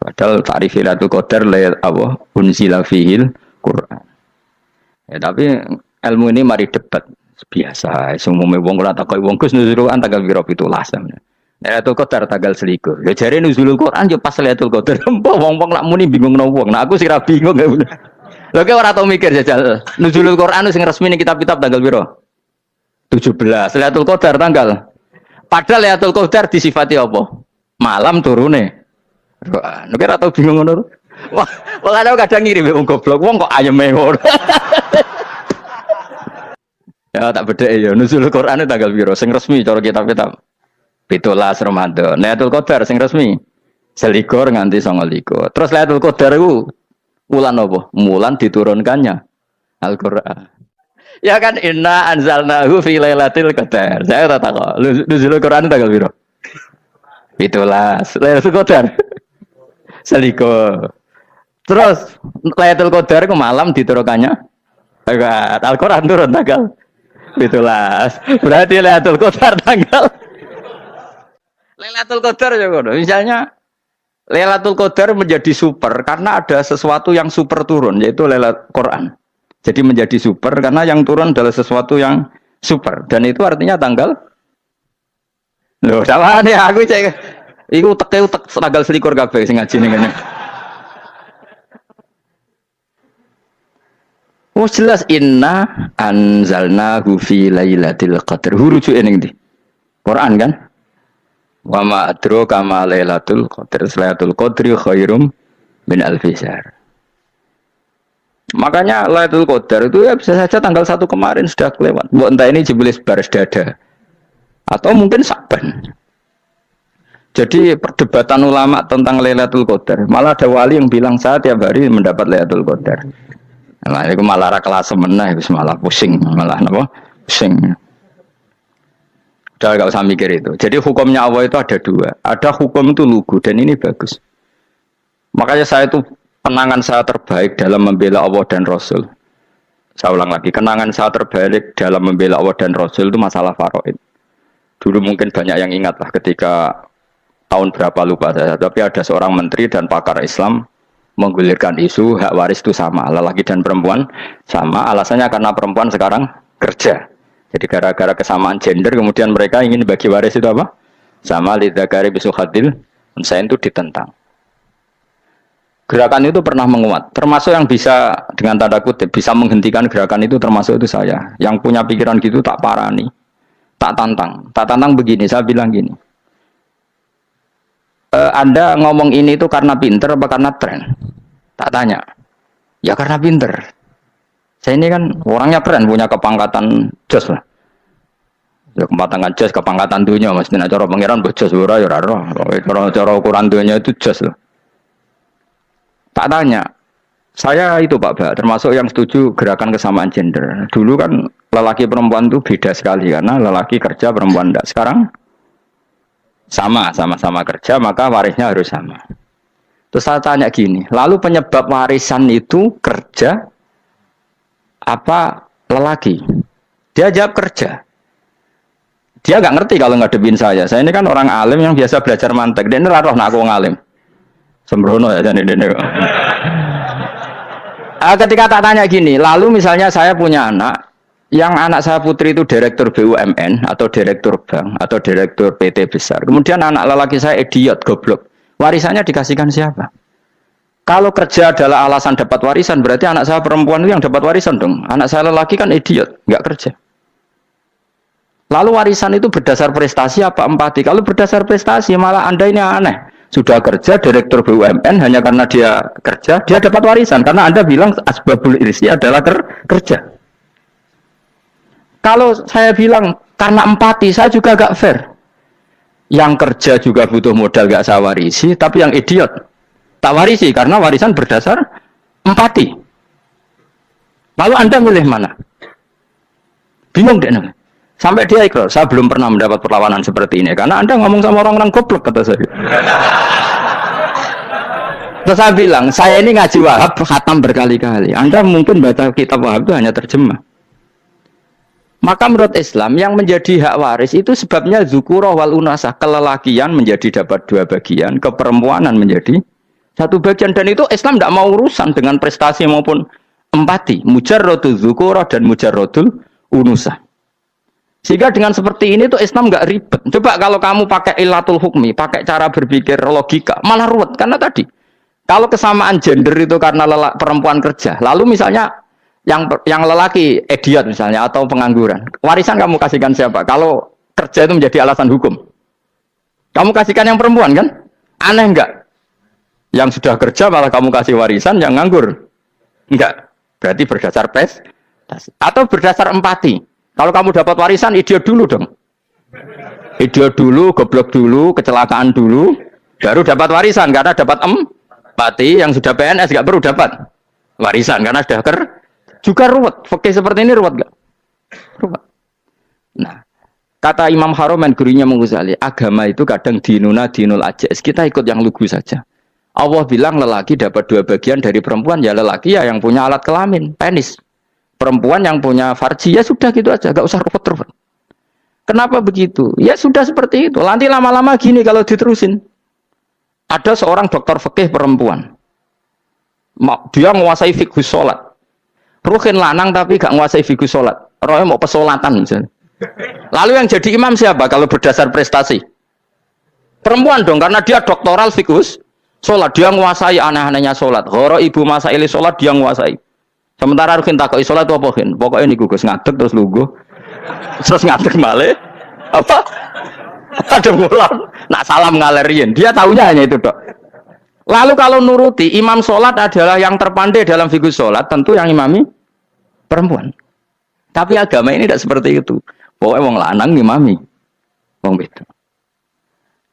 Padahal ta'rif Lailatul Qadar apa unzila fihil Quran. Ya tapi ilmu ini mari debat biasa. Semua wong ora takoi wong Gus nuzul Quran tanggal piro 17. Lailatul Qadar tanggal 21. Ya jare nuzulul Quran yo pas Lailatul Qadar. Wong-wong lak muni bingung no wong. Nah aku sih ra bingung. Lho kok ora tau mikir jajal. Nuzulul Quran sing resmi ning kitab-kitab tanggal piro? 17. Lailatul Qadar tanggal. Padahal Lailatul Qadar disifati apa? Malam turune. Nek ora tau bingung ngono. Wah, kadang ngiri wong goblok. Wong kok ayeme ngono. Ya tak bedhek ya nuzulul Quran tanggal piro sing resmi cara kitab-kitab. 17 Ramadan. Lailatul Qadar sing resmi 21 nganti 29. Terus Lailatul Qadar iku wulan apa? Wulan diturunkannya Al-Qur'an. Ya kan inna anzalnahu fi lailatul qadar. Saya tak tahu. Nuzulul Quran tanggal piro? 17. Lailatul Qadar 21. Terus Lailatul Qadar ku malam diturunkannya Al-Qur'an turun tanggal 17. Berarti Lailatul Qadar tanggal Lailatul Qadar ya ngono. Misalnya Lailatul Qadar menjadi super karena ada sesuatu yang super turun yaitu Lailatul Quran. Jadi menjadi super karena yang turun adalah sesuatu yang super dan itu artinya tanggal. Loh, sawane aku cek iku teke tanggal 21 kabeh sing ngaji ning kene. Oh jelas inna anzalnahu fi lailatul qadar. Rujuke ning ndi? Quran kan? Wa ma adraka ma lailatul qadar. Lailatul qadri khairum min alfi syahr. Makanya Lailatul Qadar itu ya bisa saja tanggal 1 kemarin sudah kelewat. Mbok entah ini jebelis baris dada. Atau mungkin Saban. Jadi perdebatan ulama tentang Lailatul Qadar. Malah ada wali yang bilang saya tiap hari mendapat Lailatul Qadar. Nah, itu malah ra kelas meneh wis malah pusing, malah napa? Pusing. Udah enggak usah mikir itu. Jadi hukumnya Allah itu ada dua. Ada hukum itu lugu dan ini bagus. Makanya saya itu kenangan saya terbaik dalam membela Allah dan Rasul. Saya ulang lagi, kenangan saya terbaik dalam membela Allah dan Rasul itu masalah faraid. Dulu mungkin banyak yang ingat lah ketika tahun berapa lupa saya, tapi ada seorang menteri dan pakar Islam menggulirkan isu hak waris itu sama, lelaki dan perempuan sama, alasannya karena perempuan sekarang kerja. Jadi gara-gara kesamaan gender kemudian mereka ingin bagi waris itu apa? Sama lidzakari bisul hadil, saya itu ditentang. Gerakan itu pernah menguat, termasuk yang bisa dengan tanda kutip bisa menghentikan gerakan itu termasuk itu saya. Yang punya pikiran gitu tak parani, tak tantang begini. Saya bilang gini, Anda ngomong ini itu karena pinter apa karena tren? Tak tanya, ya karena pinter. Saya ini kan orangnya keren, punya kepangkatan jos lah. Ya kepangkatan jos, kepangkatan dunia, mesti cara pangeran bojos ora ya ora. Cara ukuran dunia itu jos loh. Tak tanya, saya itu Pak, termasuk yang setuju gerakan kesamaan gender. Dulu kan lelaki perempuan itu beda sekali karena lelaki kerja perempuan tidak. Sekarang sama-sama kerja maka warisnya harus sama. Terus saya tanya gini, lalu penyebab warisan itu kerja apa lelaki? Dia jawab kerja. Dia nggak ngerti kalau ngadepin saya. Saya ini kan orang alim yang biasa belajar mantek. Dia ini roh nak aku ngalim. Sembrono ya jadi ini. Ketika tak tanya gini, lalu misalnya saya punya anak, yang anak saya putri itu direktur BUMN atau direktur bank atau direktur PT besar. Kemudian anak lelaki saya idiot, goblok. Warisannya dikasihkan siapa? Kalau kerja adalah alasan dapat warisan, berarti anak saya perempuan itu yang dapat warisan dong. Anak saya lelaki kan idiot, nggak kerja. Lalu warisan itu berdasar prestasi apa empati? Kalau berdasar prestasi malah Anda ini aneh. Sudah kerja direktur BUMN hanya karena dia kerja, dia dapat warisan. Karena Anda bilang asbabul irsi adalah kerja. Kalau saya bilang karena empati, saya juga gak fair. Yang kerja juga butuh modal gak saya warisi, tapi yang idiot tak warisi karena warisan berdasar empati. Lalu Anda milih mana? Bingung deh namanya. Sampai dia ikrar, saya belum pernah mendapat perlawanan seperti ini karena Anda ngomong sama orang-orang goblok kata saya. Terus saya bilang, saya ini ngaji Wahab khatam berkali-kali. Anda mungkin baca kitab Wahab itu hanya terjemah. Maka menurut Islam yang menjadi hak waris itu sebabnya zukurah wal unasah, kelelakian menjadi dapat 2 bagian, keperempuanan menjadi Satu bagian dan itu Islam tidak mau urusan dengan prestasi maupun empati. Mujarrodul dzukura dan mujarrodul unusa. Sehingga dengan seperti ini tuh Islam nggak ribet. Coba kalau kamu pakai ilatul hukmi, pakai cara berpikir logika, malah ruwet. Karena tadi, kalau kesamaan gender itu karena perempuan kerja, lalu misalnya yang lelaki idiot misalnya atau pengangguran, warisan kamu kasihkan siapa? Kalau kerja itu menjadi alasan hukum, kamu kasihkan yang perempuan kan? Aneh nggak? Yang sudah kerja malah kamu kasih warisan, yang nganggur enggak. Berarti berdasar prestasi atau berdasar empati. Kalau kamu dapat warisan, idiot dulu dong. Idiot dulu, goblok dulu, kecelakaan dulu, baru dapat warisan karena dapat empati. Yang sudah PNS enggak perlu dapat warisan karena sudah juga ruwet. Oke, seperti ini ruwet enggak? Ruwet. Nah, kata Imam Haromen gurunya Ghazali, agama itu kadang dinuna dinul ajais. Kita ikut yang lugu saja. Allah bilang lelaki dapat 2 bagian dari perempuan, ya lelaki ya yang punya alat kelamin, penis. Perempuan yang punya farji, ya sudah gitu aja, gak usah ruwet-ruwet. Kenapa begitu? Ya sudah seperti itu. Nanti lama-lama gini kalau diterusin. Ada seorang dokter fikih perempuan. Dia menguasai fikih sholat. Ruhin lanang tapi gak menguasai fikih sholat. Rohnya mau pesolatan misalnya. Lalu yang jadi imam siapa kalau berdasar prestasi? Perempuan dong, karena dia doktoral fikih sholat, dia menguasai aneh-anehnya sholat. Horo ibu masa ili sholat dia menguasai. Sementara Rukin takoi sholat apa Rukin? Pokoknya ini gugus ngadeg terus lugu, terus ngadeg balik. Apa? Ada mulan. Nak salam ngalerin. Dia tahunya hanya itu dok. Lalu kalau nuruti imam sholat adalah yang terpandai dalam fikih sholat, tentu yang imami perempuan. Tapi agama ini tidak seperti itu. Pokoknya wong lanang imami, wong itu.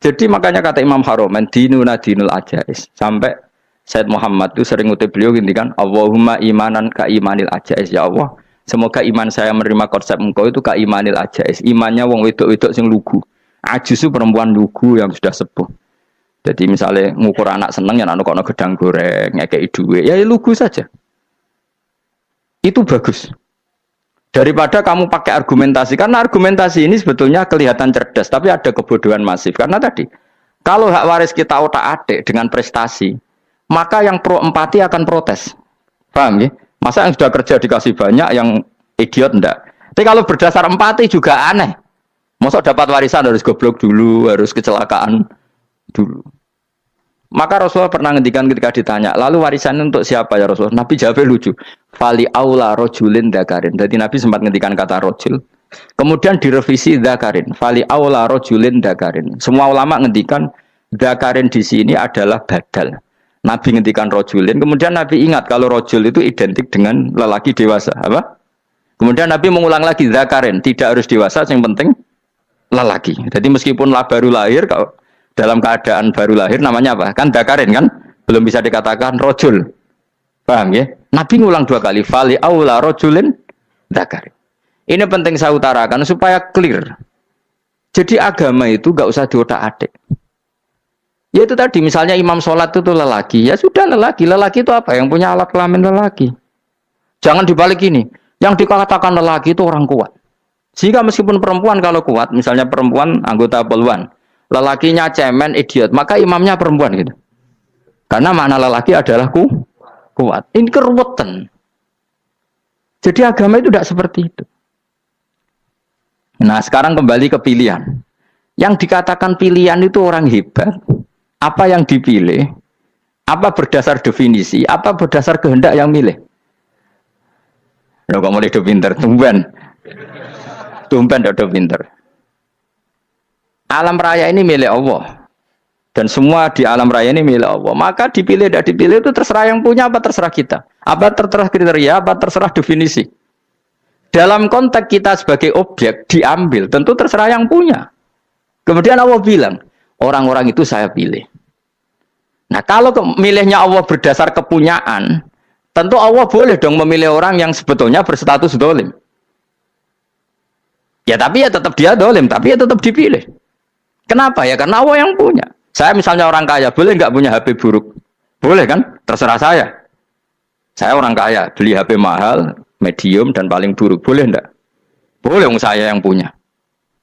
Jadi makanya kata Imam Haromen dinuna dinul ajais. Sampai Said Muhammad itu sering ngutip beliau gini kan, Allahumma imanan ka imanil ajais. Ya Allah, semoga iman saya menerima konsep engkau itu ka imanil ajais. Imannya wong wedok-wedok sing lugu. Ajis itu perempuan lugu yang sudah sepuh. Jadi misalnya ngukur anak seneng ya anak kono gedang goreng, ngekei duit, ya lugu saja. Itu bagus. Daripada kamu pakai argumentasi, karena argumentasi ini sebetulnya kelihatan cerdas, tapi ada kebodohan masif. Karena tadi, kalau hak waris kita otak-atik dengan prestasi, maka yang pro empati akan protes. Paham ya? Masa yang sudah kerja dikasih banyak, yang idiot enggak? Tapi kalau berdasar empati juga aneh. Masa dapat warisan harus goblok dulu, harus kecelakaan dulu. Maka Rasulullah pernah ngendikan ketika ditanya, lalu warisan untuk siapa ya Rasulullah? Nabi jawabnya lucu. Fali aula rojulin dakarin. Jadi Nabi sempat ngendikan kata rojul. Kemudian direvisi dakarin. Fali aula rojulin dakarin. Semua ulama ngendikan dakarin di sini adalah badal. Nabi ngendikan rojulin. Kemudian Nabi ingat kalau rojul itu identik dengan lelaki dewasa. Apa? Kemudian Nabi mengulang lagi dakarin. Tidak harus dewasa, yang penting lelaki. Jadi meskipun baru lahir, kalau dalam keadaan baru lahir namanya apa? Kan dakarin kan? Belum bisa dikatakan rojul. Paham ya? Nabi ngulang 2 kali. Fali aula rojulin dakarin. Ini penting saya utarakan supaya clear. Jadi agama itu gak usah diotak-atik. Ya itu tadi misalnya imam sholat itu lelaki. Ya sudah lelaki. Lelaki itu apa? Yang punya alat kelamin lelaki. Jangan dibalik ini. Yang dikatakan lelaki itu orang kuat. Sehingga meskipun perempuan kalau kuat, misalnya perempuan anggota poluan, lelakinya cemen, idiot, maka imamnya perempuan gitu. Karena makna lelaki adalah kuat. Ini keruwetan. Jadi agama itu tidak seperti itu. Nah sekarang kembali ke pilihan. Yang dikatakan pilihan itu orang hebat. Apa yang dipilih? Apa berdasar definisi? Apa berdasar kehendak yang milih? Ya kamu mulai do pinter, tumben do pinter. Alam raya ini milik Allah. Dan semua di alam raya ini milik Allah. Maka dipilih tidak dipilih itu terserah yang punya apa terserah kita. Apa terserah kriteria, apa terserah definisi. Dalam konteks kita sebagai objek diambil, tentu terserah yang punya. Kemudian Allah bilang, orang-orang itu saya pilih. Nah kalau milihnya Allah berdasar kepunyaan, tentu Allah boleh dong memilih orang yang sebetulnya berstatus dolim. Ya tapi ya tetap dia dolim, tapi ya tetap dipilih. Kenapa ya? Karena Allah yang punya. Saya misalnya orang kaya, boleh nggak punya HP buruk? Boleh kan? Terserah saya. Saya orang kaya, beli HP mahal, medium, dan paling buruk. Boleh enggak? Boleh, saya yang punya.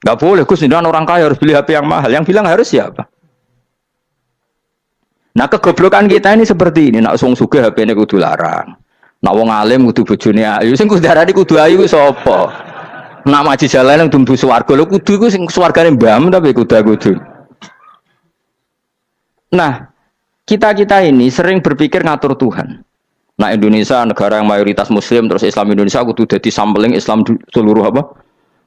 Nggak boleh, Gus, orang kaya harus beli HP yang mahal. Yang bilang harus siapa? Nah kegoblokan kita ini seperti ini. Nak wong sugih HP-ne kudu larang. Nak wong alim kudu bojone ayu. Sing kudu darani kudu ayu sapa? Nak maji jalan yang tumbuh swarga lho kudu iku sing swargane mbam tapi kudu. Nah, kita ini sering berpikir ngatur Tuhan. Nah, Indonesia negara yang mayoritas muslim terus Islam Indonesia kudu dadi sampling Islam seluruh apa?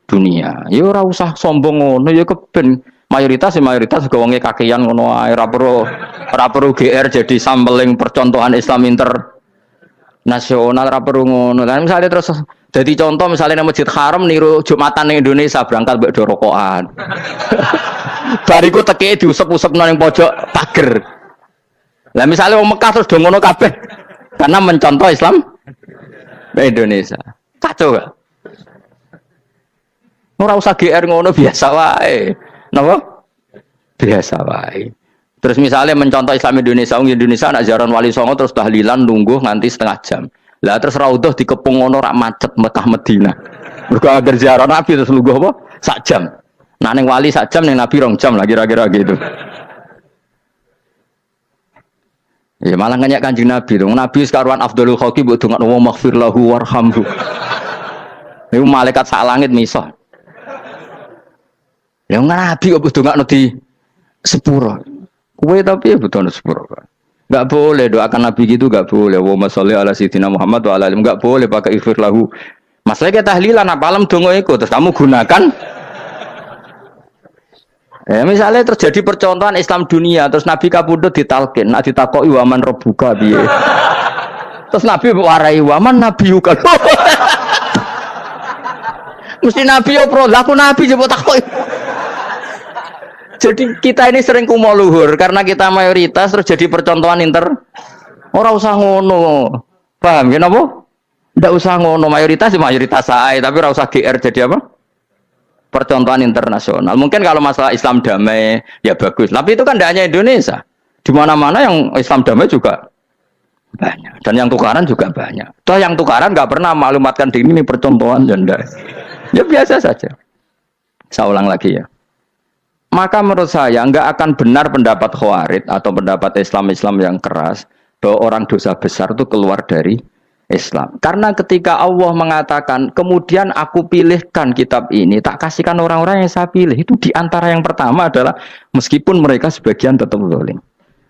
Dunia. Ya ora usah sombong ngono ya keben mayoritas juga wonge kakean ngono ae ora perlu GR jadi sampling percontohan Islam internasional ora perlu ngono. Lah misalnya terus jadi contoh misalnya nang Masjid Haram niru Jumatan ning Indonesia berangkat mbek do rokokan. Bariku teke diusep-usep nang pojok pager. Lah misalnya wong Mekah terus do ngono kabeh karena mencontoh Islam Indonesia. Kacau gak? Ora usah GR ngono biasa wae. Napa? Biasa wae. Terus misalnya mencontoh Islam Indonesia, Indonesia anak jaran Wali Songo terus tahlilan nunggu nganti setengah jam. Lah terus raudhah dikepung ngono rak macet Mekah Madinah. Mergo agar ziarah Nabi terus lungguh apa? Sak jam. Nah ning wali sak jam ning Nabi 2 jam lah kira-kira gitu. Ya malah nganyak Kanjeng Nabi dong. Nabi sekaruan afdhalul khalqi mbok dongakno wa maghfir lahu warhamhu. Niku malaikat sak langit misah. Ya Nabi kok dongakno di sepuro. Kowe tapi ya butuh sepuro. Enggak boleh doakan Nabi gitu, enggak boleh. Wa sholli ala sayyidina Muhammad wa ala alihi, enggak boleh pakai ighfir lahu. Masalahnya tahlilan apa alam dongo iku terus kamu gunakan. Misalnya terjadi percontohan Islam dunia terus Nabi kapundhut ditalkin, nak ditakoki waman rebuka piye. Terus Nabi warai waman nabiyuka. Mesti Nabi yo pro, lah aku Nabi coba takoki. Jadi kita ini sering kumo luhur karena kita mayoritas terus jadi percontohan ora usah ngono. Paham ya napa? Ndak usah ngono, mayoritas sae tapi ora usah GR jadi apa? Percontohan internasional. Mungkin kalau masalah Islam damai ya bagus. Tapi itu kan tidak hanya Indonesia. Di mana-mana yang Islam damai juga banyak. Dan yang tukaran juga banyak. Toh yang tukaran nggak pernah maklumatkan diri ini percontohan janda. Ya biasa saja. Saya ulang lagi ya. Maka menurut saya nggak akan benar pendapat Khawarij atau pendapat Islam yang keras bahwa orang dosa besar itu keluar dari Islam. Karena ketika Allah mengatakan, kemudian aku pilihkan kitab ini, tak kasihkan orang-orang yang saya pilih. Itu diantara yang pertama adalah meskipun mereka sebagian tetap zalim.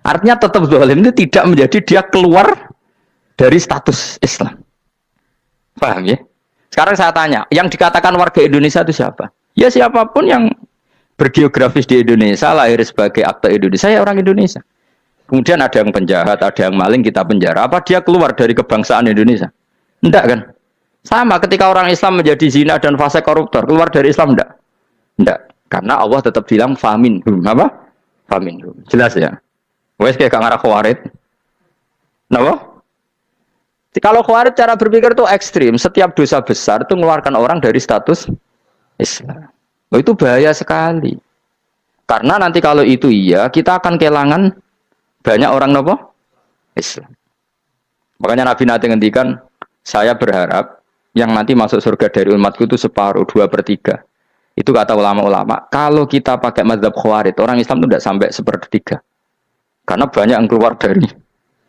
Artinya tetap zalim itu tidak menjadi dia keluar dari status Islam. Paham ya? Sekarang saya tanya, yang dikatakan warga Indonesia itu siapa? Ya siapapun yang bergeografis di Indonesia, lahir sebagai akte Indonesia, ya orang Indonesia. Kemudian ada yang penjahat, ada yang maling, kita penjara. Apa dia keluar dari kebangsaan Indonesia? Enggak kan? Sama ketika orang Islam menjadi zina dan fasik koruptor, keluar dari Islam enggak? Enggak. Karena Allah tetap bilang faminhum. Apa? Faminhum. Jelas ya? Wes kayak ngarah Khawarij. Kenapa? Kalau Khawarij cara berpikir itu ekstrim. Setiap dosa besar itu mengeluarkan orang dari status Islam. Oh, itu bahaya sekali. Karena nanti kalau itu iya, kita akan kehilangan banyak orang nopo Islam. Makanya Nabi nanti ngendikan, saya berharap yang nanti masuk surga dari umatku itu separuh, 2/3. Itu kata ulama-ulama. Kalau kita pakai mazhab Khawarij, orang Islam itu tidak sampai 1/3. Karena banyak yang keluar dari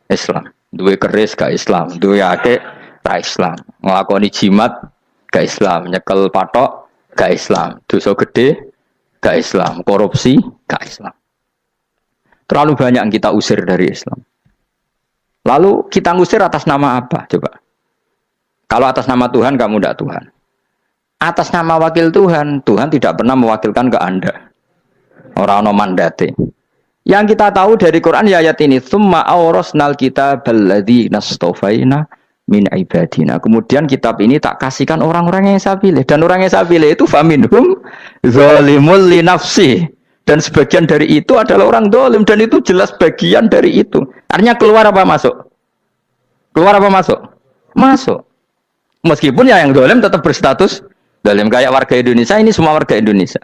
Islam. Duwe keris gak Islam, duwe akeh gak Islam, ngelakoni jimat gak Islam, nyekel patok gak Islam, dosa gede gak Islam, korupsi gak Islam. Terlalu banyak yang kita usir dari Islam. Lalu kita ngusir atas nama apa? Coba. Kalau atas nama Tuhan, kamu tidak Tuhan. Atas nama wakil Tuhan, Tuhan tidak pernah mewakilkan ke Anda. Orang-orang mandate. Yang kita tahu dari Quran ya ayat ini, tsumma awrasnal kitabal ladzi nastofaina min ibadina. Kemudian kitab ini tak kasihkan orang-orang yang saya pilih. Dan orang yang saya pilih itu faminhum zalimul li nafsi. Dan sebagian dari itu adalah orang dolim. Dan itu jelas bagian dari itu. Artinya keluar apa masuk? Keluar apa masuk? Masuk. Meskipun ya yang dolim tetap berstatus dolim. Kayak warga Indonesia, ini semua warga Indonesia.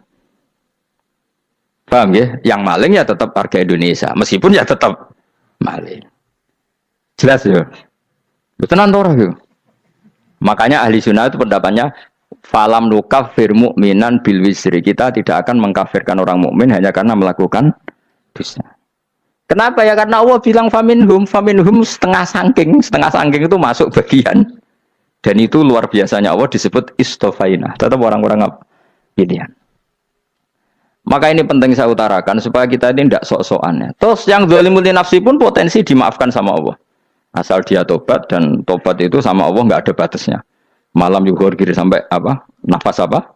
Paham ya? Yang maling ya tetap warga Indonesia. Meskipun ya tetap maling. Jelas ya? Betul orang ya? Makanya ahli sunnah itu pendapatnya falam nukafir mu'minan bil wisri. Kita tidak akan mengkafirkan orang mukmin hanya karena melakukan dosa. Kenapa ya? Karena Allah bilang faminhum setengah sangking itu masuk bagian. Dan itu luar biasanya Allah disebut istofaina. Tetap orang-orang pilihan. Maka ini penting saya utarakan supaya kita ini tidak sok-sokan. Terus yang zalimul nafsi pun potensi dimaafkan sama Allah. Asal dia tobat, dan tobat itu sama Allah nggak ada batasnya. Malam yuhur kiri sampai apa? Nafas apa?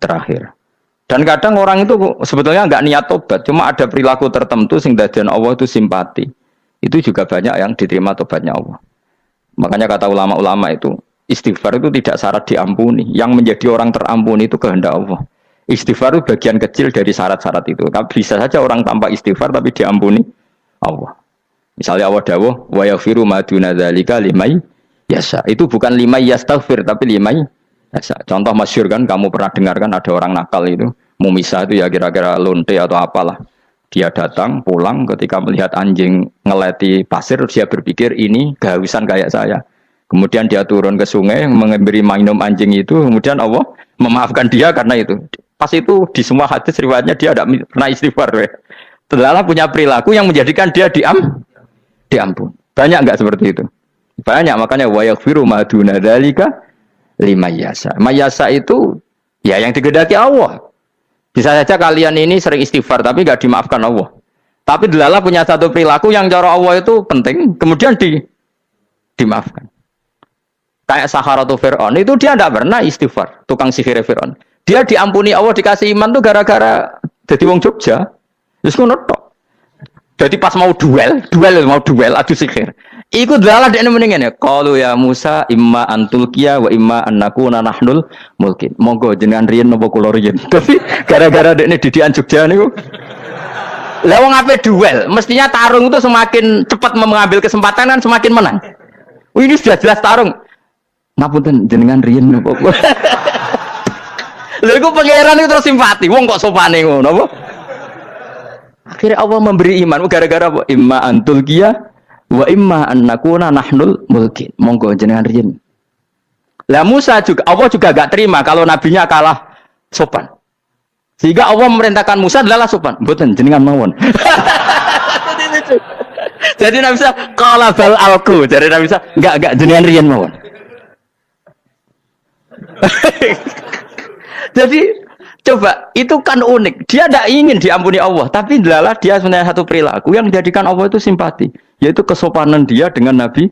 Terakhir. Dan kadang orang itu sebetulnya nggak niat tobat, cuma ada perilaku tertentu sehingga dadian Allah itu simpati. Itu juga banyak yang diterima tobatnya Allah. Makanya kata ulama-ulama itu, istighfar itu tidak syarat diampuni. Yang menjadi orang terampuni itu kehendak Allah. Istighfar itu bagian kecil dari syarat-syarat itu. Bisa saja orang tanpa istighfar tapi diampuni Allah. Misalnya Allah dawuh, wa yaghfiru ma duna dzalika limay yasha. Itu bukan limay yastaghfir tapi limay yasha. Contoh masyhur kan, kamu pernah dengar kan ada orang nakal itu, mumisa itu ya kira-kira lonte atau apalah. Dia datang pulang ketika melihat anjing ngeleti pasir, dia berpikir ini kehausan kayak saya. Kemudian dia turun ke sungai memberi minum anjing itu, kemudian Allah memaafkan dia karena itu. Pas itu di semua hadis riwayatnya dia tidak pernah istighfar. Terlalu punya perilaku yang menjadikan dia diampun. Banyak enggak seperti itu? Banyak, makanya wa yaghfiru ma duna dzalika limayasa. Mayasa itu ya yang digedaki Allah. Bisa saja kalian ini sering istighfar tapi enggak dimaafkan Allah. Tapi delala punya satu perilaku yang cara Allah itu penting, kemudian dimaafkan. Kayak Saharatu Fir'aun itu dia tidak pernah istighfar, tukang sihir Fir'aun. Dia diampuni Allah, dikasih iman tuh gara-gara jadi wong Jogja. Terus ngono tok. Jadi pas mau duel adu sihir. Iku dalah dekne mendingan ya. Qalu ya Musa imma antulkiya wa imma annakuna nahnul mulkin. Monggo jenengan riyen napa kula riyen. Tapi gara-gara dekne didikan Jogja niku. Lah wong ape duel, mestinya tarung itu semakin cepat mengambil kesempatan kan semakin menang. Ini sudah jelas tarung. Ngapunten jenengan riyen napa kula. Lha iku pangeran itu terus simpati. Wong kok sopane ngono apa? Akhirnya Allah memberi iman gara-gara apa? Imma antulkiya wa imma annakuna nahnul mulkin. Monggo jenengan riyen. Lah Musa juga Allah juga enggak terima kalau nabinya kalah sopan. Sehingga Allah memerintahkan Musa adalah sopan. Mboten jenengan mawon. Jadi Nabi Musa qala bal alqu. Jadi Nabi Musa enggak jenengan riyen mawon. Jadi coba itu kan unik. Dia tidak ingin diampuni Allah, tapi adalah dia sebenarnya satu perilaku yang menjadikan Allah itu simpati, yaitu kesopanan dia dengan Nabi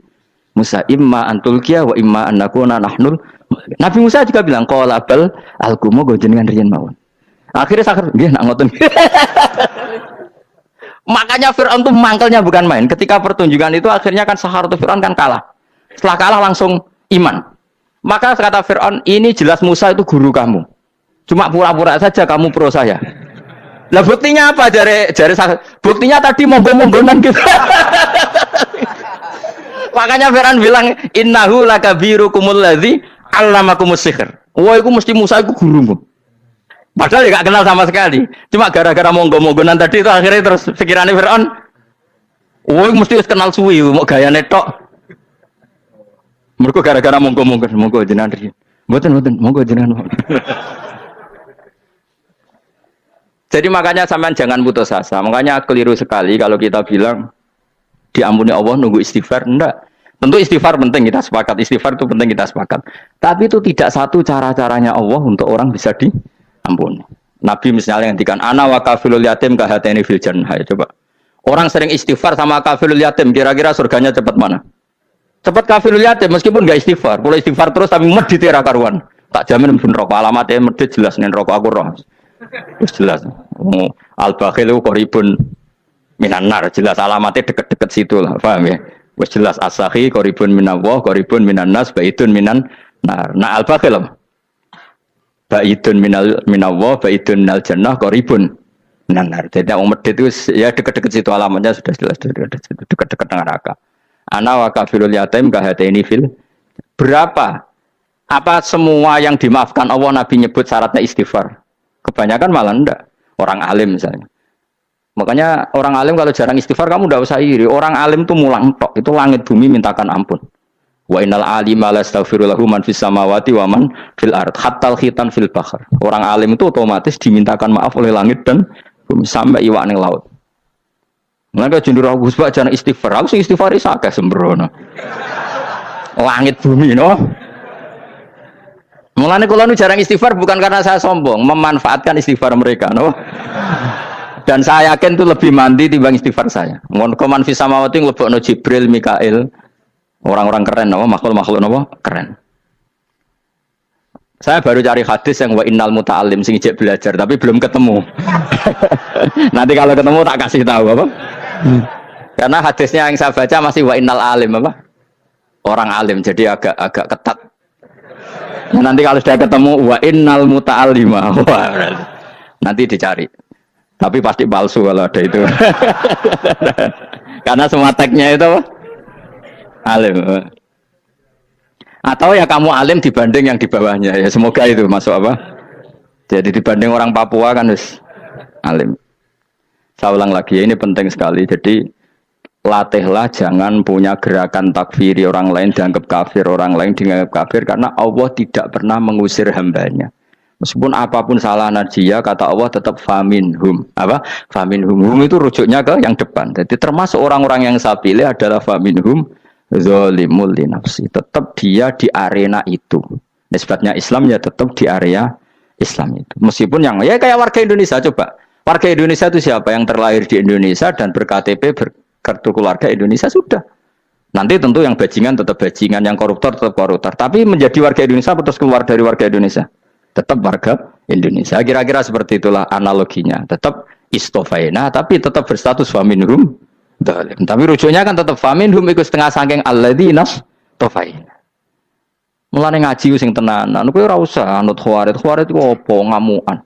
Musa. Imma antulkiya wa imma annakuna nahnul. Nabi Musa juga bilang qala bal alqumu go jenengan riyen mawon. Akhirnya sakar nggih nak ngoten. Makanya Firaun itu mangkelnya bukan main. Ketika pertunjukan itu akhirnya kan Saharatu Firaun kan kalah. Setelah kalah langsung iman. Maka kata Firaun, ini jelas Musa itu guru kamu. Cuma pura-pura saja kamu pro saya. Lah buktinya apa? Jare buktinya tadi monggo-monggonan gitu. Makanya Firaun bilang innahu lakabirukumul ladzi 'allamakumus sihr. Wah, iku mesti Musa iku gurumu. Padahal dia gak kenal sama sekali. Cuma gara-gara monggo-monggonan tadi itu akhirnya terus pikirannya Firaun, wah, mesti kenal suwi, mau gayane tok. Mergo gara-gara monggo jenengan riyen. Mboten monggo jenengan. Jadi makanya sampean jangan putus asa. Makanya keliru sekali kalau kita bilang diampuni Allah nunggu istighfar. Enggak. Tentu istighfar penting, kita sepakat. Istighfar itu penting, kita sepakat. Tapi itu tidak satu cara-caranya Allah untuk orang bisa diampuni. Nabi misalnya ngendikan ana wa kafilul yatim kahateni fil jannah. Coba. Orang sering istighfar sama kafilul yatim, kira-kira surganya cepat mana? Cepat kafilul yatim meskipun enggak istighfar. Kalau istighfar terus tapi medit ra karuan. Tak jamin pun rokok alamatnya medit jelas nen rokok aku roh. Terus jelas. Al-Bakhilu qoribun minan nar, jelas alamatnya deket-deket situ lah, paham ya? Wes jelas as-sakhi qoribun minallah, qoribun minan nas, baitun minan nar. Nah al-bakhil baitun minallah, baitun minal jannah, qoribun minan nar. Jadi yang medit itu ya deket-deket situ alamatnya sudah jelas deket-deket neraka. Ana wa kafilul yatim kahataini fil. Berapa? Apa semua yang dimaafkan Allah Nabi nyebut syaratnya istighfar? Kebanyakan malah enggak. Orang alim misalnya. Makanya orang alim kalau jarang istighfar kamu enggak usah iri. Orang alim tuh mulang tok. Itu langit bumi mintakan ampun. Wa innal alima la astaghfiru lahu man fis samawati wa man fil ard hatta khitan fil bahr. Orang alim itu otomatis dimintakan maaf oleh langit dan bumi sampai iwak ning laut. Mereka jendur aku sebab jangan istighfar. Aku sih istighfar sakit sembrono. Langit bumi no. Mulane kula nu jarang istighfar bukan karena saya sombong, memanfaatkan istighfar mereka no. Dan saya yakin itu lebih mandi timbang istighfar saya. Mon koman fi samawati nglebokno Jibril, Mikail. Orang-orang keren no, makhluk-makhluk no, keren. Saya baru cari hadis yang wa innal muta'allim sing ijek belajar tapi belum ketemu. Nanti kalau ketemu tak kasih tahu apa? Karena hadisnya yang saya baca masih wa innal alim apa? Orang alim jadi agak ketat. Nah, nanti kalau sudah ketemu wa innal muta'allima. Nanti dicari. Tapi pasti palsu kalau ada itu. Karena semua teksnya itu apa? Alim. Atau ya kamu alim dibanding yang di bawahnya ya semoga itu masuk apa? Jadi dibanding orang Papua kan harus alim. Saya ulang lagi ya, ini penting sekali. Jadi latihlah jangan punya gerakan takfiri orang lain dianggap kafir, orang lain dianggap kafir karena Allah tidak pernah mengusir hambanya. Meskipun apapun salah dia kata Allah tetap faminhum. Apa? Faminhum. Hum itu rujuknya ke yang depan. Jadi termasuk orang-orang yang saya pilih adalah faminhum zalimul li nafsi. Tetap dia di arena itu. Nisbatnya Islam ya tetap di area Islam itu. Meskipun yang ya kayak warga Indonesia coba. Warga Indonesia itu siapa yang terlahir di Indonesia dan ber-KTP berkartu keluarga Indonesia sudah. Nanti tentu yang bajingan tetap bajingan, yang koruptor tetap koruptor. Tapi menjadi warga Indonesia terus keluar dari warga Indonesia. Tetap warga Indonesia. Kira-kira seperti itulah analoginya. Tetap istofaina tapi tetap berstatus faminhum zalim. Tapi rujuknya kan tetap faminhum iku setengah saking alladzinas tofaina. Mulane ngaji sing tenanan, kowe ora usah anut khawarit. Khawarit ku opo ngamukan.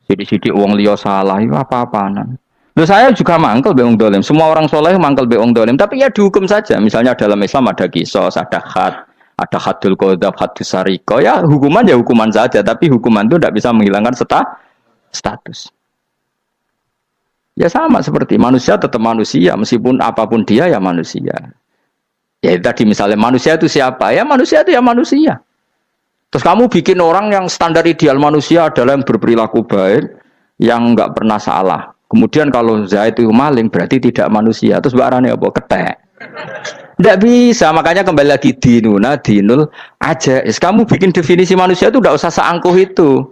Sidik-sidik wong liya salah iku apa-apaan. Loh saya juga mangkel be wong dolim. Semua orang soleh mangkel be wong dolim. Tapi ya dihukum saja. Misalnya dalam Islam ada kisos, ada ada hadul qadzaf, hadus sariko. Ya hukuman ya hukuman saja. Tapi hukuman itu tidak bisa menghilangkan status. Ya sama seperti manusia tetap manusia. Meskipun apapun dia ya manusia. Ya tadi misalnya manusia itu siapa? Ya manusia itu ya manusia. Terus kamu bikin orang yang standar ideal manusia adalah yang berperilaku baik, yang enggak pernah salah. Kemudian kalau Zaid itu maling berarti tidak manusia. Terus barangnya apa? Ketek. Tidak bisa. Makanya kembali lagi dinul aja. Kamu bikin definisi manusia itu tidak usah seangkuh itu.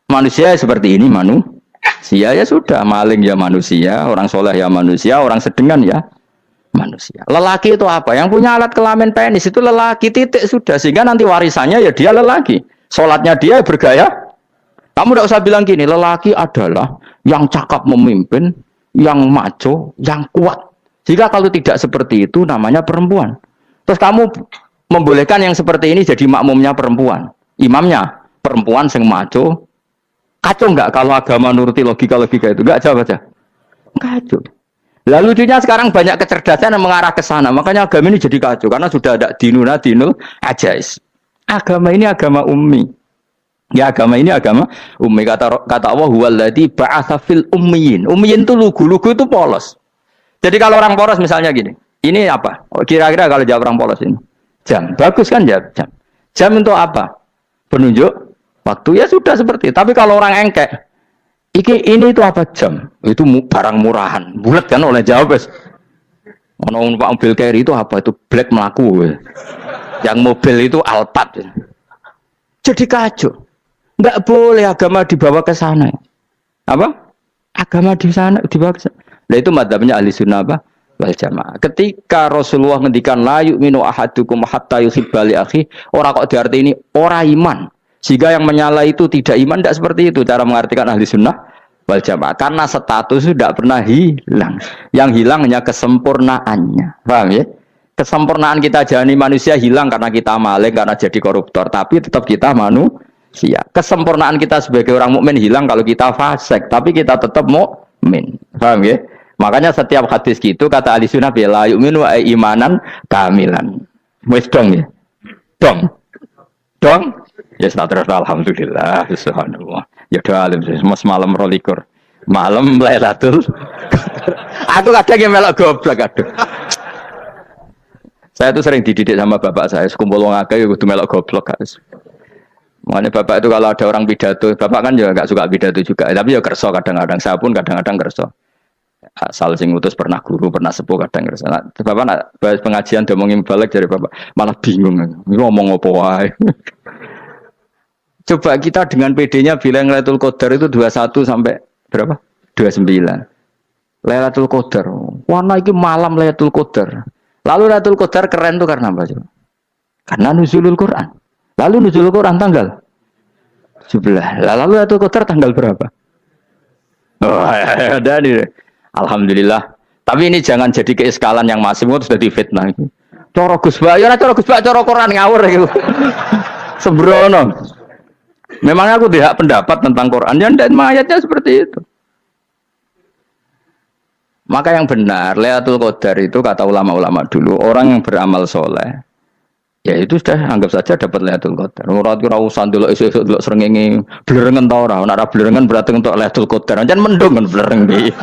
Manusia seperti ini manusia ya sudah. Maling ya manusia, orang soleh ya manusia, orang sedengan ya manusia. Lelaki itu apa? Yang punya alat kelamin penis itu lelaki titik sudah. Sehingga nanti warisannya ya dia lelaki. Sholatnya dia bergaya. Kamu tidak usah bilang gini. Lelaki adalah yang cakap memimpin, yang maco, yang kuat. Jika kalau tidak seperti itu namanya perempuan. Terus kamu membolehkan yang seperti ini jadi makmumnya perempuan. Imamnya perempuan yang maco. Kacau enggak kalau agama nuruti logika-logika itu? Enggak jawab aja. Kacau. Lalu lucunya sekarang banyak kecerdasan yang mengarah ke sana. Makanya agama ini jadi kacau. Karena sudah ada dinul ajais. Agama ini agama ummi. Ya agama ini agama ummi. Kata Allah, huwaladzi ba'atsa fil ummiyin. Ummiyin itu lugu itu polos. Jadi kalau orang polos misalnya gini. Ini apa? Kira-kira kalau jawab orang polos ini. Jam. Bagus kan jawab jam. Jam untuk apa? Penunjuk waktu. Ya sudah seperti itu. Tapi kalau orang engkek. Ini itu apa jam? Itu barang murahan. Bulat kan oleh jawab. Ono Pak mobil carry itu apa? Itu black melaku. Yang mobil itu Alphard. Jadi kacau. Enggak boleh agama dibawa ke sana. Apa? Agama di sana dibawa ke sana. Nah itu madzhabnya ahli sunnah apa? Wal jamaah. Ketika Rasulullah ngendikan la yu'minu ahadukum hatta yuhibba li akhi, ora kok diarti ini ora iman. Sehingga yang menyala itu tidak iman, tidak seperti itu cara mengartikan ahli sunnah wal jamaah. Karena status itu tidak pernah hilang. Yang hilang hanya kesempurnaannya. Paham ya? Kesempurnaan kita jalani manusia hilang karena kita maling, karena jadi koruptor. Tapi tetap kita manusia. Kesempurnaan kita sebagai orang mukmin hilang kalau kita fasik. Tapi kita tetap mukmin. Paham ya? Makanya setiap hadis gitu kata ahli sunnah la yu'minu imanan kamilan. Wis dong ya? Dong? Ya terus alhamdulillah subhanallah. Ya doa alim mas malam rolikur. Malam Lailatul. Aku kadang yang melok goblok aduh. Saya tuh sering dididik sama bapak saya, sekumpul wong akeh ya kudu melok goblok guys. Makanya bapak itu kalau ada orang pidato, bapak kan juga enggak suka pidato juga, tapi ya kerso kadang-kadang, saya pun kadang-kadang kerso. asal sing ngutus pernah guru, pernah sepuh kadang ngerasa. Bapak nak bahas pengajian ngomongin balik dari Bapak, malah bingung. Ini ngomong apa wae. Coba kita dengan PD-nya bilang Lailatul Qadar itu 21 sampai berapa? 29. Lailatul Qadar. Warna iki malam Lailatul Qadar. Lalu Lailatul Qadar keren tuh karena apa coba? Karena nuzulul Quran. Lalu nuzulul Quran tanggal 17. Lalu Lailatul Qadar tanggal berapa? Oh, ada nih. Alhamdulillah. Tapi ini jangan jadi keiskalan yang masif itu sudah difitnah. Cara Gus Ba, ya cara Gus Ba, cara Quran ngawur gitu. Sembrono. Memang aku tidak pendapat tentang Quran dan ayatnya seperti itu. Maka yang benar, Lailatul Qadar itu kata ulama-ulama dulu, orang yang beramal soleh, ya itu sudah anggap saja dapat Lailatul Qadar. Ora usah ndelok esuk-esuk ndelok srengenge blerengen ta ora. Nek ora blerengen berarti untuk Lailatul Qadar. Jan mendung kan blereng iki.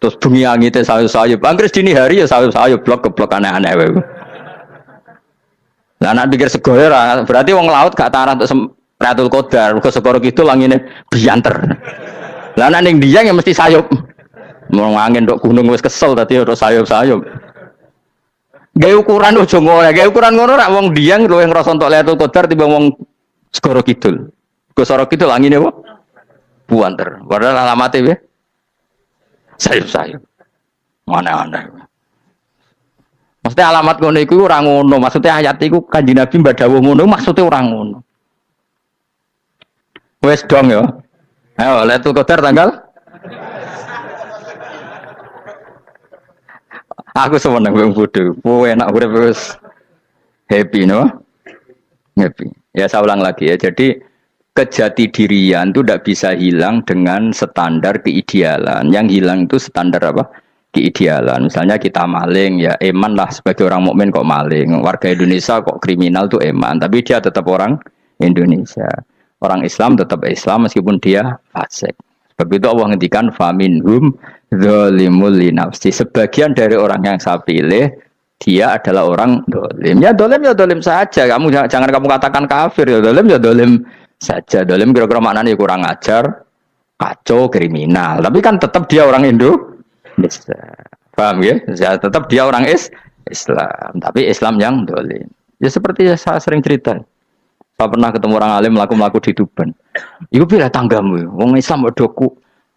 Terus bengi angite sayup-sayup. Anggere dini hari ya sayup-sayup blok-blok aneh-aneh wae. Lah nek pikir sego ora, berarti wong laut gak tarah untuk Lailatul Qadar. Mergo segoro kidul langine bianter. Lah nek ning Dieng ya mesti sayup. Mau angin dok gunung wis kesel tadi udah sayup-sayup. Gaya ukuran ojo ngono, gaya ukuran ngono rak wong Dieng luwih ngrasa entuk Lailatul Qadar timbang wong segoro kidul. Segoro kidul angine apa? Buanter. Padahal alamate piye? Sayup-sayup. Mana-mana. Maksudnya alamat ngono iku ora ngono, maksudnya ayat iku Kanjeng Nabi mbadhawuh ngono, maksudnya ora ngono. Wes dong ya. Ayo Lailatul Qadar tanggal. Aku seneng wong bodho. Enak urip wis happy no. Happy. Ya saya ulang lagi ya. Jadi kejati dirian itu tidak bisa hilang dengan standar keidealan. Yang hilang itu standar apa? Keidealan. Misalnya kita maling ya eman lah sebagai orang mukmin kok maling. Warga Indonesia kok kriminal tuh eman, tapi dia tetap orang Indonesia. Orang Islam tetap Islam meskipun dia fasik. Sebab itu Allah ngendikan faminhum zalimul linafsi. Sebagian dari orang yang saya pilih dia adalah orang dolim. Ya dolim saja. Kamu jangan kamu katakan kafir ya dolim saja. Dolim kira-kira maknanya kurang ajar, kacau, kriminal. Tapi kan tetap dia orang Indonesia. Paham ya? Ya tetap dia orang Islam. Tapi Islam yang dolim. Ya seperti saya sering cerita. Saya pernah ketemu orang alim melaku-melaku di Tuban. Iku pilih tanggamu. Wong Islam doku.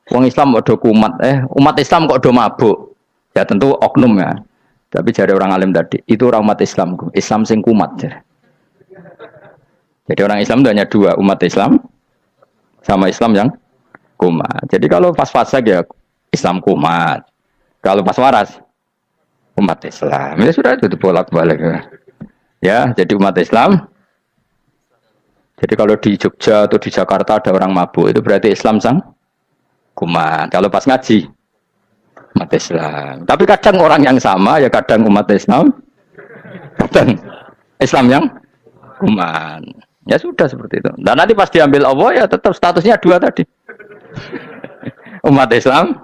Wong Islam doku umat. Umat Islam kok do mabuk. Ya tentu oknum ya. Tapi jari orang alim tadi, itu orang umat Islam. Islam sing kumat. Jadi orang Islam itu hanya dua, umat Islam sama Islam yang kumat. Jadi kalau pas fase ya Islam kumat. Kalau pas waras umat Islam. Ya sudah itu bolak-balik. Ya, jadi umat Islam. Jadi kalau di Jogja atau di Jakarta ada orang mabuk itu berarti Islam sang kumat. Kalau pas ngaji umat Islam. Tapi kadang orang yang sama ya kadang umat Islam, kadang Islam yang kumat. Ya sudah seperti itu. Dan nanti pas diambil Allah ya tetap statusnya dua tadi. Umat Islam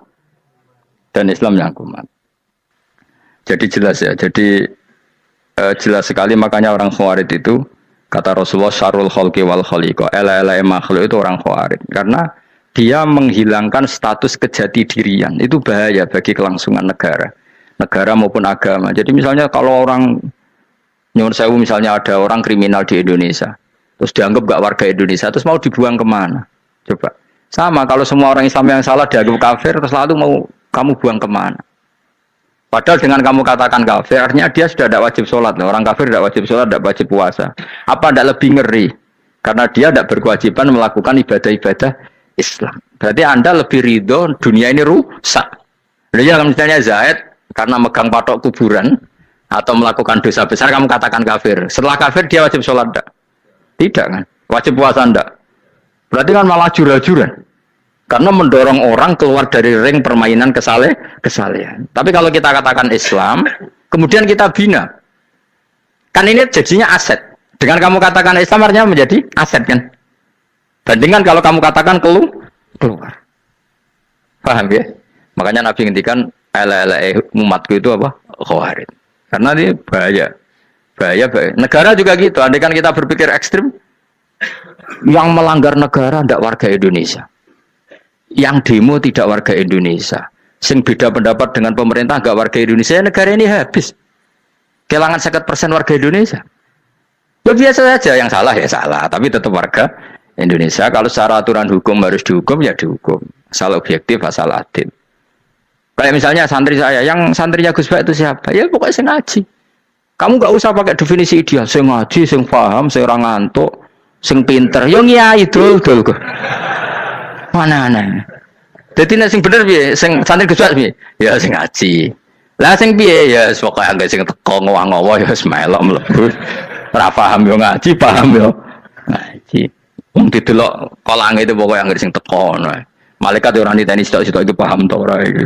dan Islam yang kumat. Jadi jelas ya. Jadi jelas sekali makanya orang Khawarij itu kata Rasulullah syarrul khalqi wal khaliqa. Ela-ela makhluk itu orang Khawarij karena dia menghilangkan status kejati dirian. Itu bahaya bagi kelangsungan negara maupun agama. Jadi misalnya kalau orang nyuwun sewu misalnya ada orang kriminal di Indonesia, terus dianggap gak warga Indonesia, terus mau dibuang kemana? Coba. Sama kalau semua orang Islam yang salah dianggap kafir, terus lalu mau kamu buang kemana? Padahal dengan kamu katakan kafir, artinya dia sudah tidak wajib sholat. Orang kafir tidak wajib sholat, tidak wajib puasa. Apa tidak lebih ngeri? Karena dia tidak berkewajiban melakukan ibadah-ibadah Islam. Berarti Anda lebih ridho dunia ini rusak. Jadi misalnya Zaid karena megang patok kuburan atau melakukan dosa besar, kamu katakan kafir. Setelah kafir dia wajib sholat tidak? Tidak kan? Wajib puasa tidak? Berarti kan malah jura-jura. Karena mendorong orang keluar dari ring permainan kesalehan. Tapi kalau kita katakan Islam, kemudian kita bina. Kan ini jadinya aset. Dengan kamu katakan Islam artinya menjadi aset kan? Bandingkan kalau kamu katakan keluar. Paham ya? Makanya Nabi ngendikan ala-ala umatku itu apa? Khawarij. Karena ini bahaya. Bahaya. Negara juga gitu. Andai kan kita berpikir ekstrim, yang melanggar negara tidak warga Indonesia. Yang demo tidak warga Indonesia. Sing beda pendapat dengan pemerintah gak warga Indonesia, negara ini habis. Kehilangan 50% warga Indonesia. Ya biasa saja, yang salah ya salah, tapi tetap warga Indonesia. Kalau secara aturan hukum harus dihukum ya dihukum. Asal objektif, asal adil. Kayak misalnya santri saya, yang santrinya Gus Bak itu siapa? Ya pokoknya saya ngaji. Kamu gak usah pakai definisi ideal. Saya ngaji, saya paham, saya orang ngantuk, saya pinter. Yang iya itu, mana. Jadi nek sing bener piye? Sing santri Gus Bak piye? Ya sing ngaji. Lah sing piye ya pokoke anggere sing teko ngowah-ngowah ya wis melok mlebu. Ora paham yo ngaji, paham yo ngaji. Wong didelok kolange itu pokoke anggere sing teko ngono. Malaikat yo ora niteni sitok-sitok iki paham to ora iki.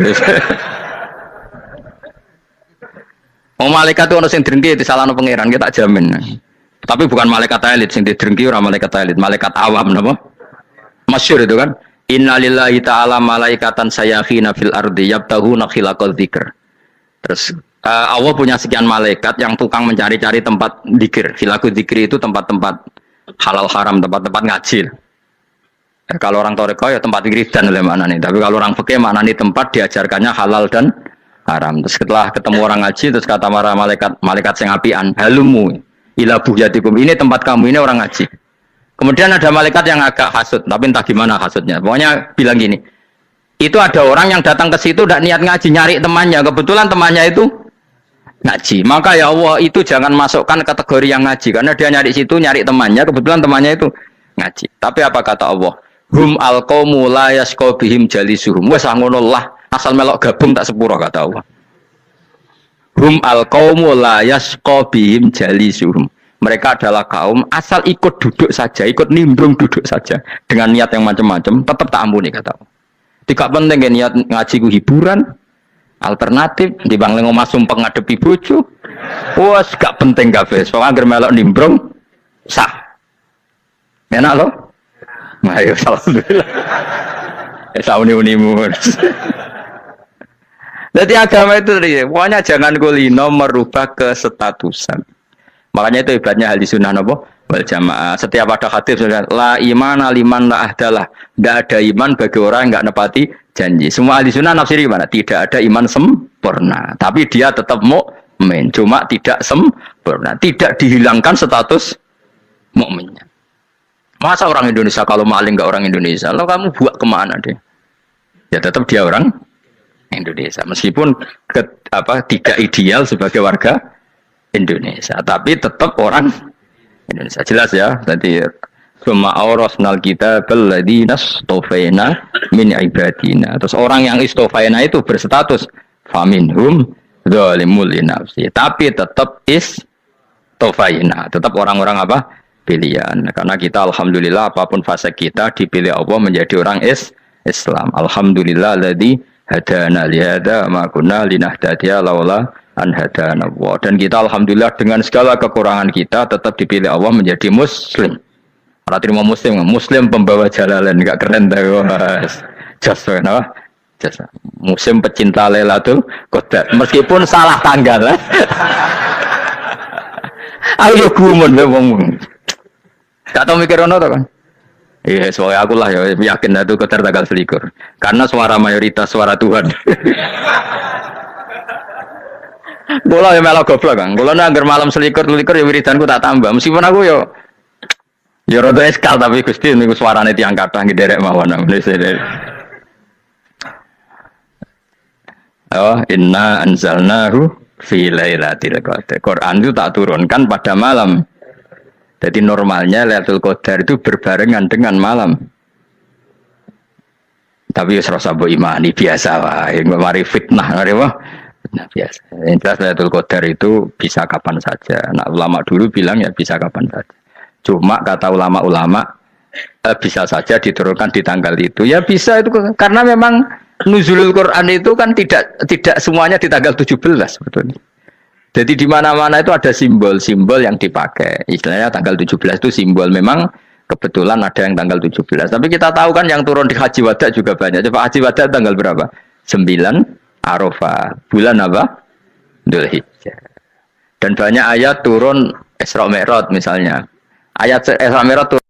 Wong malaikat itu ono sing drengki disalahno pangeran, kita tak jamin. Tapi bukan malaikat elit sing didrengki ora malaikat elit, malaikat awam napa? Masyhur itu kan. Innalillahi ta'ala malaikatan sayakhina fil ardi yabtahuna khilaqal dzikr. Terus Allah punya sekian malaikat yang tukang mencari-cari tempat dzikir. Khilaqul dzikri itu tempat-tempat halal haram, tempat-tempat ngaji. Kalau orang toreko ya tempat wiridan oleh mana nih. Tapi kalau orang fikih mana nih tempat diajarkannya halal dan haram. Terus setelah ketemu orang ngaji terus kata para malaikat sing apian, halumu ila buhyatikum. Ini tempat kamu, ini orang ngaji. Kemudian ada malaikat yang agak hasud, tapi entah gimana hasudnya. Pokoknya bilang gini, itu ada orang yang datang ke situ tidak niat ngaji, nyari temannya. Kebetulan temannya itu ngaji. Maka ya Allah itu jangan masukkan kategori yang ngaji, karena dia nyari situ, nyari temannya. Kebetulan temannya itu ngaji. Tapi apa kata Allah? Hum alqaumu la yasqa bihim jalisuhum. Wes ngono lah, asal melok gabung tak sepuro kata Allah. Hum alqaumu la yasqa bihim jalisuhum. Mereka adalah kaum asal ikut duduk saja, ikut nimbrung duduk saja dengan niat yang macam-macam, tetap tak ampuni kata Allah. Tidak penting kan niat ngaji ku hiburan, alternatif, dibang ngomong sumpah ngadepi bojo. Wah, gak penting kabeh. Soalnya agar melok nimbrung sah. Enak loh. Ayo alhamdulillah. Sauni-unimu. Jadi agama itu pokoknya jangan kulino merubah kesestatusan. Makanya itu hebatnya ahli sunnah nopo wal jamaah. Setiap ada hadis la iman liman la ahdalah. Tidak ada iman bagi orang yang enggak nepati janji. Semua ahli sunnah nafsiri gimana? Tidak ada iman sempurna, tapi dia tetap mukmin. Cuma tidak sempurna, tidak dihilangkan status mukminnya. Masa orang Indonesia kalau maling enggak orang Indonesia? Lalu kamu buat kemana deh? Ya tetap dia orang Indonesia. Meskipun tidak ideal sebagai warga Indonesia, tapi tetap orang Indonesia. Jelas ya. Tadi summa awrasnal kitabal ladzina istofaina min ibadina. Terus orang yang istofaina itu berstatus faminhum zalimul linafsi. Tapi tetap istofaina, tetap orang-orang apa? Pilihan. Karena kita alhamdulillah apapun fase kita dipilih Allah menjadi orang Islam. Alhamdulillah alladzi hadana li hada ma kunna linahtadiya laula an hadana Allah. Dan kita alhamdulillah dengan segala kekurangan kita tetap dipilih Allah menjadi muslim. Ora terima muslim pembawa jalalan, enggak keren ta Mas. Just no. Just muslim pecinta Lailatul Qadar meskipun salah tanggal. Ayo gumun wong. Gak tau mikir ono to kan. Iya, soalnya aku lah ya yakin itu Qadar tanggal 21. Karena suara mayoritas suara Tuhan. Bola ya melok goblok kan. Bola nek anggar malam selikur ya wiridanku tak tambah. Meskipun aku ya rada eskal tapi Gusti niku suarane tiyang kathah ngederek mawon. Oh, inna anzalnahu fi lailatul qadar. Quran itu tak turunkan pada malam. Jadi normalnya Lailatul Qadar itu berbarengan dengan malam. Tapi wis rasa mbok imani biasa wae, mari fitnah ngare wah. Nah biasa. Jelas Lailatul Qadar itu bisa kapan saja. Nah ulama dulu bilang ya bisa kapan saja. Cuma kata ulama-ulama bisa saja diturunkan di tanggal itu. Ya bisa itu karena memang nuzulul Quran itu kan tidak semuanya di tanggal 17 sebetulnya. Jadi di mana-mana itu ada simbol-simbol yang dipakai. Istilahnya tanggal 17 itu simbol memang kebetulan ada yang tanggal 17. Tapi kita tahu kan yang turun di Haji Wada juga banyak. Coba Haji Wada tanggal berapa? 9 Arafah. Bulan apa? Dzulhijjah. Dan banyak ayat turun Isra Mi'raj misalnya. Ayat Isra Mi'raj turun